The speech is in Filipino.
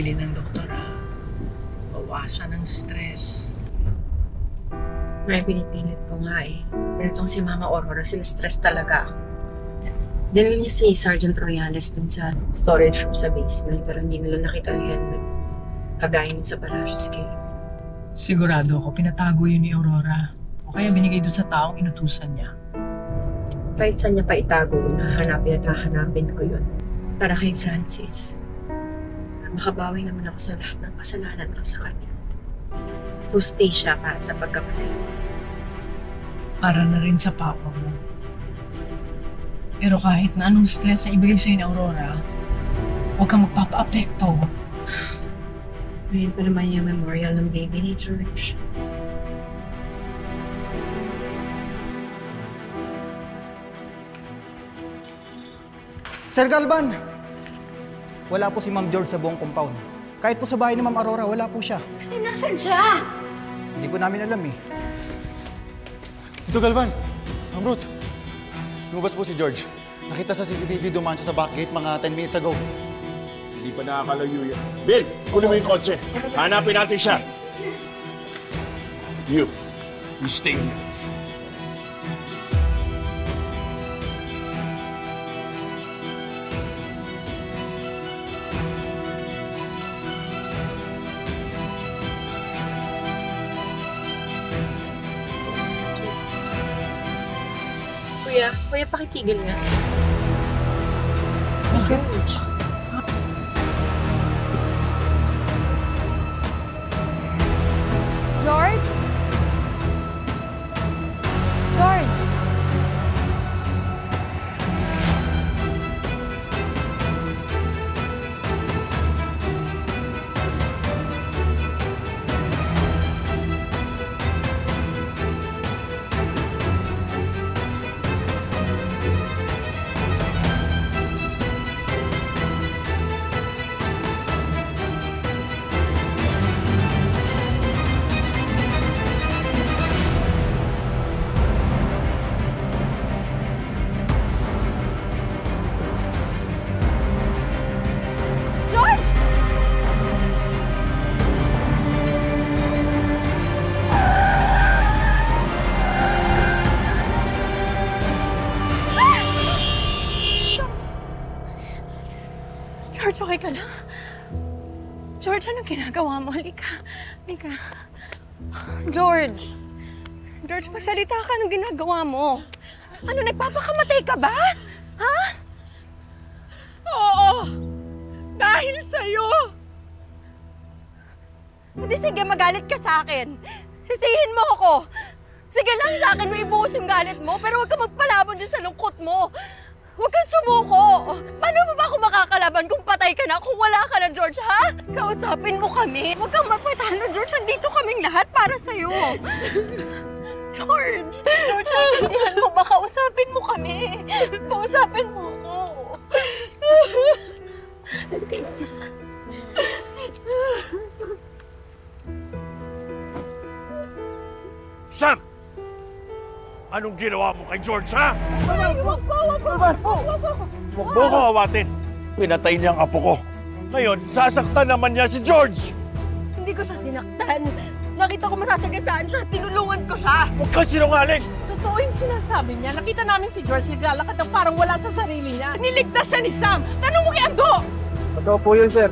Bilin ng doktor, bawasan ang stress. May pinipilit ko nga eh. Pero itong si Mama Aurora, sila-stress talaga. Dinala niya si Sergeant Royales dun sa storage room sa basement, pero hindi nila nakita yung helmet. Kagaya nun sa Palacio Scale. Sigurado ako, pinatago yun ni Aurora. O kaya binigay doon sa taong inutusan niya. Kahit saan niya pa itago, hahanapin at hahanapin ko yun. Para kay Francis. Makabawi naman ako sa lahat ng kasalanan ko sa kanya. Puste siya para sa pagkamatay. Para na rin sa papa mo. Pero kahit na anong stress na ibigay sa'yo ni Aurora, huwag kang magpapa-apekto. Ngayon pa naman yung memorial ng baby ni George. Sir Galvan! Wala po si Ma'am George sa buong compound. Kahit po sa bahay ni Ma'am Aurora, wala po siya. Eh, nasan siya? Hindi po namin alam eh. Ito, Galvan! Ma'am Ruth! Lumabas po si George. Nakita sa CCTV dumaan siya sa back gate mga 10 minutes ago. Hindi pa nakakalayo yan. Bill, kunin mo yung kotse. Hanapin natin siya. You stay here. Kuya, pakitigil nga. George. George? George? George, okay ka lang? George, anong ginagawa mo? Halika. Halika. George! George, magsalita ka. Anong ginagawa mo? Ano, nagpapakamatay ka ba? Ha? Oo! Dahil sa'yo! Hindi, sige, magalit ka sa akin. Sisihin mo ako. Sige lang, sa akin mo ibuhos yung galit mo, pero huwag ka magpalaban din sa lungkot mo. Huwag kang sumuko! Paano mo ba ako makakalaban kung patay ka na, kung wala ka na, George, ha? Kausapin mo kami. Huwag kang magpatalo, George. Andito kaming lahat para sa'yo. George! George, naintindihan mo ba? Kausapin mo kami. Kausapin mo ako. Sam! Anong ginawa mo kay George, ha? Wag po! Huwag mo ko awatin. Pinatay niya ang apo ko. Ngayon, sasaktan naman niya si George. Hindi ko siya sinaktan. Nakita ko masasagasaan siya. Tinulungan ko siya. Huwag kang sinungaling! Totoo yung sinasabi niya. Nakita namin si George naglalakad na parang wala sa sarili niya. Niligtas siya ni Sam. Tanong mo kay Ando! Totoo po yun, sir.